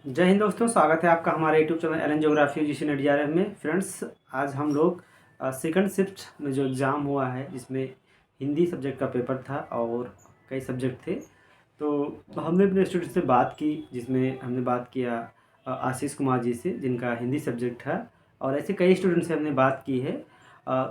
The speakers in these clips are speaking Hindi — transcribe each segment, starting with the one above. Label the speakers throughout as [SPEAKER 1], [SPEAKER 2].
[SPEAKER 1] जय हिंद दोस्तों, स्वागत है आपका हमारे YouTube channel L N geography UGC NET JRF में। फ्रेंड्स, आज हम लोग सेकंड शिफ्ट में जो एग्ज़ाम हुआ है जिसमें हिंदी सब्जेक्ट का पेपर था और कई सब्जेक्ट थे, तो हमने अपने स्टूडेंट से बात की, जिसमें हमने बात किया आशीष कुमार जी से, जिनका हिंदी सब्जेक्ट था, और ऐसे कई स्टूडेंट से हमने बात की है।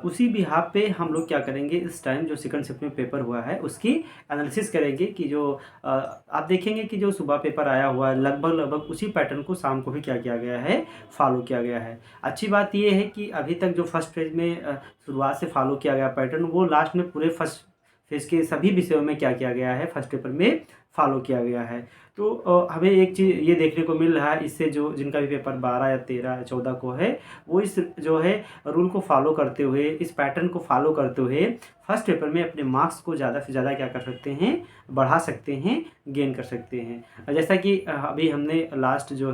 [SPEAKER 1] उसी बिहाफ पे हम लोग क्या करेंगे, इस टाइम जो सेकंड शिफ्ट में पेपर हुआ है उसकी एनालिसिस करेंगे कि जो आप देखेंगे कि जो सुबह पेपर आया हुआ है लगभग लगभग उसी पैटर्न को शाम को भी क्या किया गया है, फॉलो किया गया है। अच्छी बात ये है कि अभी तक जो फर्स्ट फेज में शुरुआत से फॉलो किया गया पैटर्न, वो लास्ट में पूरे फर्स्ट फेज के सभी विषयों में क्या किया गया है, फर्स्ट पेपर में फॉलो किया गया है। तो हमें एक चीज़ ये देखने को मिल रहा है, इससे जो जिनका भी पेपर 12 या 13 या 14 को है, वो इस जो है रूल को फॉलो करते हुए, इस पैटर्न को फॉलो करते हुए फर्स्ट पेपर में अपने मार्क्स को ज़्यादा से ज़्यादा क्या कर सकते हैं, बढ़ा सकते हैं, गेन कर सकते हैं। जैसा कि अभी हमने लास्ट जो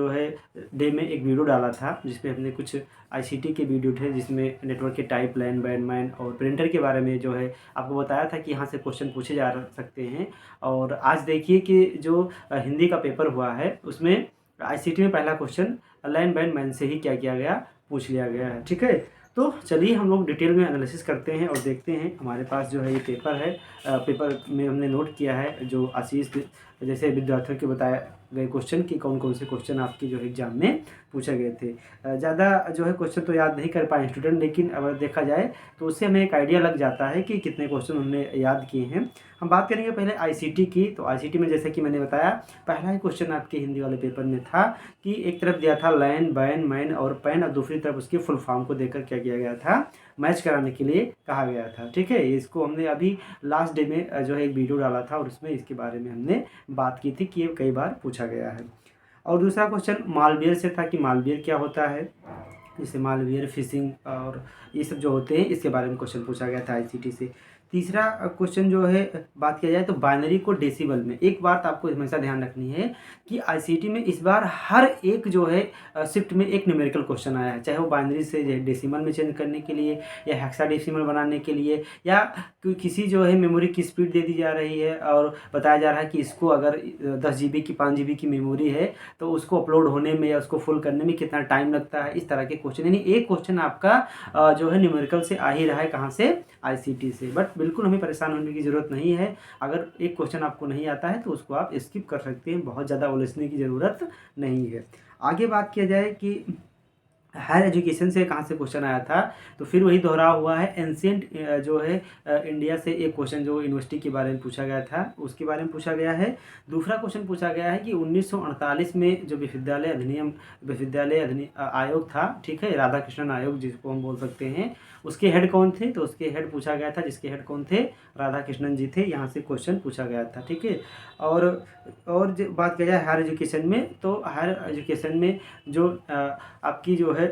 [SPEAKER 1] है डे में एक वीडियो डाला था, जिसमें हमने कुछ आईसीटी के वीडियो थे, जिसमें नेटवर्क के टाइप, लाइन, बैंडमैन और प्रिंटर के बारे में जो है आपको बताया था कि यहाँ से क्वेश्चन पूछे जा सकते हैं। और आज देखिए कि जो हिंदी का पेपर हुआ है उसमें आईसीटी में पहला क्वेश्चन लाइन बैंडमैन से ही क्या किया गया, पूछ लिया गया है। ठीक है, तो चलिए हम लोग डिटेल में एनालिसिस करते हैं और देखते हैं। हमारे पास जो है ये पेपर है, पेपर में हमने नोट किया है जो आशीष जैसे विद्यार्थियों के बताए गए क्वेश्चन कि कौन कौन से क्वेश्चन आपकी जो एग्जाम में पूछे गए थे। ज़्यादा जो है क्वेश्चन तो याद नहीं कर पाए स्टूडेंट, लेकिन अगर देखा जाए तो उससे हमें एक आइडिया लग जाता है कि कितने क्वेश्चन उन्होंने याद किए हैं। हम बात करेंगे पहले आईसीटी की। तो आईसीटी में जैसे कि मैंने बताया, पहला ही क्वेश्चन आपके हिंदी वाले पेपर में था कि एक तरफ दिया था लैन, बैन, मैन और पैन, और दूसरी तरफ उसके फुल फॉर्म को देकर क्या किया गया था, मैच कराने के लिए कहा गया था। ठीक है, इसको हमने अभी लास्ट डे में जो है एक वीडियो डाला था और उसमें इसके बारे में हमने बात की थी कि ये कई बार पूछा गया है। और दूसरा क्वेश्चन मालवियर से था कि मालवियर क्या होता है, जैसे मालवियर, फिशिंग और ये सब जो होते हैं, इसके बारे में क्वेश्चन पूछा गया था आईसीटी से। तीसरा क्वेश्चन जो है, बात किया जाए तो बाइनरी को डेसिबल में। एक बात आपको हमेशा ध्यान रखनी है कि आईसीटी में इस बार हर एक जो है शिफ्ट में एक न्यूमेरिकल क्वेश्चन आया है, चाहे वो बाइनरी से डेसिमल में चेंज करने के लिए, या हेक्साडेसिमल बनाने के लिए, या किसी जो है मेमोरी की स्पीड दे दी जा रही है और बताया जा रहा है कि इसको अगर 10 GB की 5 GB की मेमोरी है तो उसको अपलोड होने में या उसको फुल करने में कितना टाइम लगता है। इस तरह के क्वेश्चन, यानी एक क्वेश्चन आपका जो है न्यूमेरिकल से आ ही रहा है, कहाँ से, आईसीटी से। बट बिल्कुल हमें परेशान होने की ज़रूरत नहीं है। अगर एक क्वेश्चन आपको नहीं आता है तो उसको आप स्किप कर सकते हैं, बहुत ज़्यादा उलझने की ज़रूरत नहीं है। आगे बात किया जाए कि हायर एजुकेशन से कहाँ से क्वेश्चन आया था, तो फिर वही दोहरा हुआ है। एंशिएंट जो है इंडिया से एक क्वेश्चन जो यूनिवर्सिटी के बारे में पूछा गया था, उसके बारे में पूछा गया है। दूसरा क्वेश्चन पूछा गया है कि 1948 में जो विश्वविद्यालय आयोग था, ठीक है, राधा कृष्णन आयोग जिसको हम बोल सकते हैं, उसके हेड कौन थे, तो उसके हेड पूछा गया था, जिसके हेड कौन थे, राधा कृष्णन जी थे। यहाँ से क्वेश्चन पूछा गया था। ठीक है, और बात किया जाए हायर एजुकेशन में, तो हायर एजुकेशन में जो आपकी जो है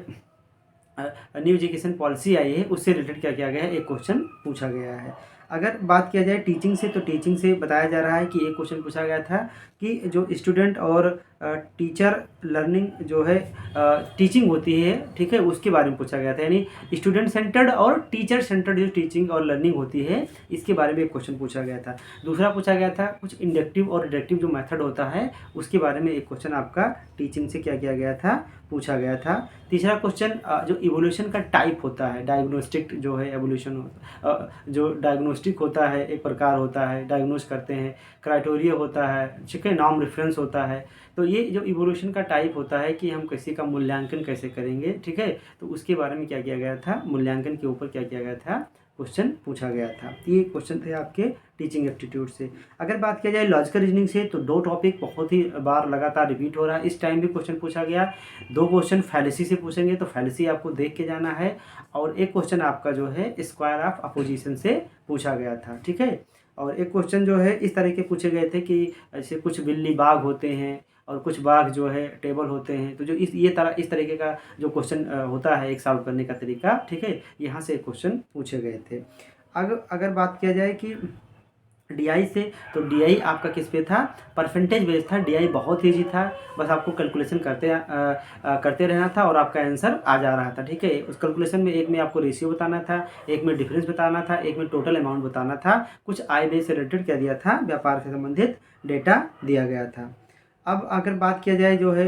[SPEAKER 1] न्यू एजुकेशन पॉलिसी आई है, उससे रिलेटेड क्या किया गया है, एक क्वेश्चन पूछा गया है। अगर बात किया जाए टीचिंग से, तो टीचिंग से बताया जा रहा है कि एक क्वेश्चन पूछा गया था कि जो स्टूडेंट और टीचर लर्निंग जो है टीचिंग होती है, ठीक है, उसके बारे में पूछा गया था। यानी स्टूडेंट सेंटर्ड और टीचर सेंटर्ड जो टीचिंग और लर्निंग होती है, इसके बारे में एक क्वेश्चन पूछा गया था। दूसरा पूछा गया था कुछ इंडक्टिव और डिडक्टिव जो मेथड होता है, उसके बारे में एक क्वेश्चन आपका टीचिंग से क्या किया गया था, पूछा गया था। तीसरा क्वेश्चन जो इवोल्यूशन का टाइप होता है, डायग्नोस्टिक जो है एवोल्यूशन, जो डायग्नोस्टिक होता है एक प्रकार होता है, डायग्नोस करते हैं, क्राइटेरिया होता है, ठीक है, नाम रेफरेंस होता है। तो ये जो इवोल्यूशन का टाइप होता है कि हम किसी का मूल्यांकन कैसे करेंगे, ठीक है, तो उसके बारे में क्या किया गया था, मूल्यांकन के ऊपर क्या किया गया था, क्वेश्चन पूछा गया था। ये क्वेश्चन थे आपके टीचिंग एप्टीट्यूड से। अगर बात किया जाए लॉजिकल रीजनिंग से, तो दो टॉपिक बहुत ही बार लगातार रिपीट हो रहा है, इस टाइम भी क्वेश्चन पूछा गया। दो क्वेश्चन फैलेसी से पूछेंगे, तो फैलेसी आपको देख के जाना है, और एक क्वेश्चन आपका जो है स्क्वायर ऑफ अपोजिशन से पूछा गया था। ठीक है, और एक क्वेश्चन जो है इस तरह के पूछे गए थे कि ऐसे कुछ बिल्ली बाघ होते हैं और कुछ बाघ जो है टेबल होते हैं, तो जो इस तरीके का जो क्वेश्चन होता है एक सॉल्व करने का तरीका, ठीक है, यहाँ से क्वेश्चन पूछे गए थे। अगर बात किया जाए कि डीआई से, तो डीआई आपका किस पे था, परसेंटेज बेस था। डीआई बहुत ईजी था, बस आपको कैलकुलेशन करते रहना था और आपका आंसर आ जा रहा था। ठीक है, उस कैलकुलेशन में एक में आपको रेशियो बताना था, एक में डिफरेंस बताना था, एक में टोटल अमाउंट बताना था, कुछ आय व्यय से रिलेटेड क्या दिया था, व्यापार से संबंधित डेटा दिया गया था। अब अगर बात किया जाए जो है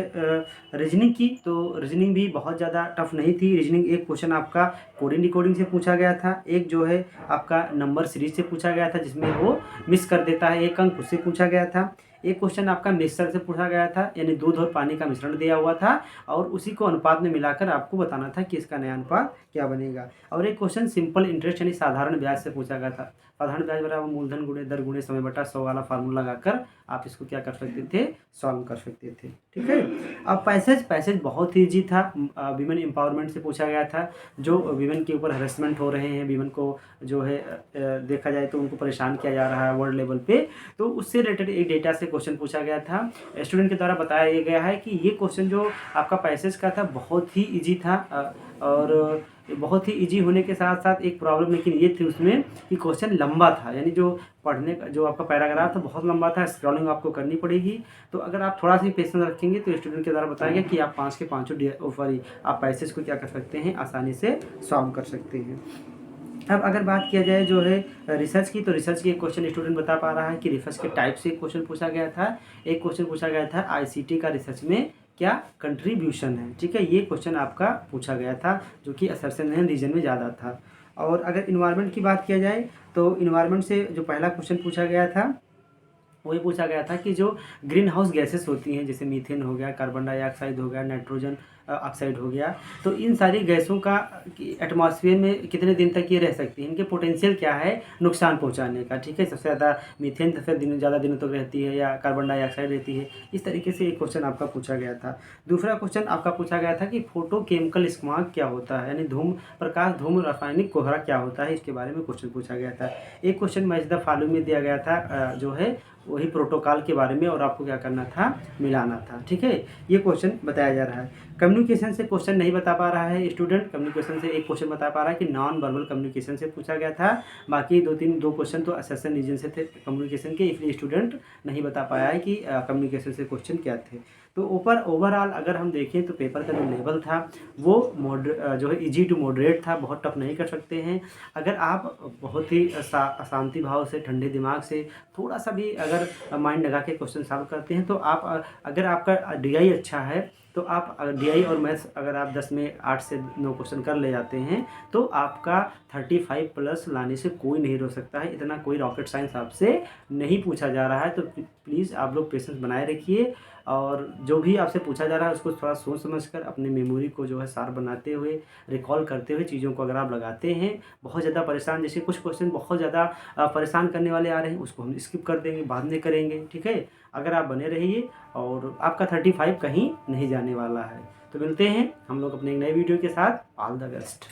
[SPEAKER 1] रीजनिंग की, तो रीजनिंग भी बहुत ज़्यादा टफ नहीं थी। रीजनिंग एक क्वेश्चन आपका कोडिंग डिकोडिंग से पूछा गया था, एक जो है आपका नंबर सीरीज से पूछा गया था जिसमें वो मिस कर देता है एक अंक, उससे पूछा गया था। एक क्वेश्चन आपका मिक्सचर से पूछा गया था, यानी दूध और पानी का मिश्रण दिया हुआ था और उसी को अनुपात में मिलाकर आपको बताना था कि इसका नया अनुपात क्या बनेगा। और एक क्वेश्चन सिंपल इंटरेस्ट यानी साधारण ब्याज से पूछा गया था। साधारण ब्याज बराबर मूलधन गुणे दर गुणे समय बटा 100 वाला फार्मूला लगाकर आप इसको क्या कर सकते थे, सॉल्व कर सकते थे। ठीक है। अब पैसेज बहुत ही ईजी था। विमेन एम्पावरमेंट से पूछा गया था, जो विमेन के ऊपर हरेसमेंट हो रहे हैं, विमेन को जो है देखा जाए तो उनको परेशान किया जा रहा है वर्ल्ड लेवल पे, तो उससे रिलेटेड एक डेटा से क्वेश्चन पूछा गया था। स्टूडेंट के द्वारा बताया गया है कि ये क्वेश्चन जो आपका पैसेज का था बहुत ही ईजी था और बहुत ही इजी होने के साथ साथ एक प्रॉब्लम लेकिन ये थी उसमें कि क्वेश्चन लंबा था, यानी जो पढ़ने का जो आपका पैराग्राफ था बहुत लंबा था, स्क्रॉलिंग आपको करनी पड़ेगी। तो अगर आप थोड़ा सा पेशेंस रखेंगे तो स्टूडेंट के द्वारा बताया गया कि आप 5 के 5 सॉरी आप पैसेज को क्या कर सकते हैं, आसानी से सॉल्व कर सकते हैं। अब अगर बात किया जाए जो है रिसर्च की, तो रिसर्च की एक क्वेश्चन स्टूडेंट बता पा रहा है कि रिसर्च के टाइप से एक क्वेश्चन पूछा गया था। एक क्वेश्चन पूछा गया था आईसीटी का रिसर्च में क्या कंट्रीब्यूशन है। ठीक है, ये क्वेश्चन आपका पूछा गया था जो कि असरसन रीजन में ज़्यादा था। और अगर इन्वायरमेंट की बात किया जाए तो इन्वायरमेंट से जो पहला क्वेश्चन पूछा गया था वही पूछा गया था कि जो ग्रीन हाउस गैसेस होती हैं जैसे मीथेन हो गया, कार्बन डाइऑक्साइड हो गया, नाइट्रोजन ऑक्साइड हो गया, तो इन सारी गैसों का एटमॉस्फेयर में कितने दिन तक ये रह सकती हैं, इनके पोटेंशियल क्या है नुकसान पहुंचाने का। ठीक है, सबसे ज़्यादा मीथेन सबसे ज़्यादा दिनों तक रहती है या कार्बन डाइऑक्साइड रहती है। इस तरीके से एक क्वेश्चन आपका पूछा गया था। दूसरा क्वेश्चन आपका पूछा गया था कि फोटो केमिकल स्मॉग क्या होता है, यानी धूम रासायनिक कोहरा क्या होता है, इसके बारे में क्वेश्चन पूछा गया था। एक क्वेश्चन मैच द फॉलोइंग में दिया गया था जो है वही प्रोटोकॉल के बारे में और आपको क्या करना था, मिलाना था। ठीक है, ये क्वेश्चन बताया जा रहा है। कम्युनिकेशन से क्वेश्चन नहीं बता पा रहा है स्टूडेंट, कम्युनिकेशन से एक क्वेश्चन बता पा रहा है कि नॉन वर्बल कम्युनिकेशन से पूछा गया था। बाकी दो क्वेश्चन तो असरसन रीजन से थे कम्युनिकेशन के, इसलिए स्टूडेंट नहीं बता पाया है कि कम्युनिकेशन से क्वेश्चन क्या थे। तो ओवरऑल अगर हम देखें तो पेपर का जो लेवल था वो जो है इजी टू मॉडरेट था, बहुत टफ नहीं कर सकते हैं। अगर आप बहुत ही शांति भाव से ठंडे दिमाग से थोड़ा सा भी अगर माइंड लगा के क्वेश्चन सॉल्व करते हैं तो आप अगर आपका डीआई अच्छा है तो आप डीआई और मैथ्स अगर आप 10 में 8 से 9 क्वेश्चन कर ले जाते हैं तो आपका 35 प्लस लाने से कोई नहीं रोक सकता है। इतना कोई रॉकेट साइंस आपसे नहीं पूछा जा रहा है, तो प्लीज़ आप लोग पेशेंस बनाए रखिए और जो भी आपसे पूछा जा रहा है उसको थोड़ा सोच समझकर अपने मेमोरी को जो है शार्प बनाते हुए रिकॉल करते हुए चीज़ों को अगर आप लगाते हैं। बहुत ज़्यादा परेशान, जैसे कुछ क्वेश्चन बहुत ज़्यादा परेशान करने वाले आ रहे हैं उसको हम स्किप कर देंगे, बाद में करेंगे। ठीक है, अगर आप बने रहिए और आपका 35 कहीं नहीं जाने वाला है। तो मिलते हैं हम लोग अपने एक नए वीडियो के साथ। All the best.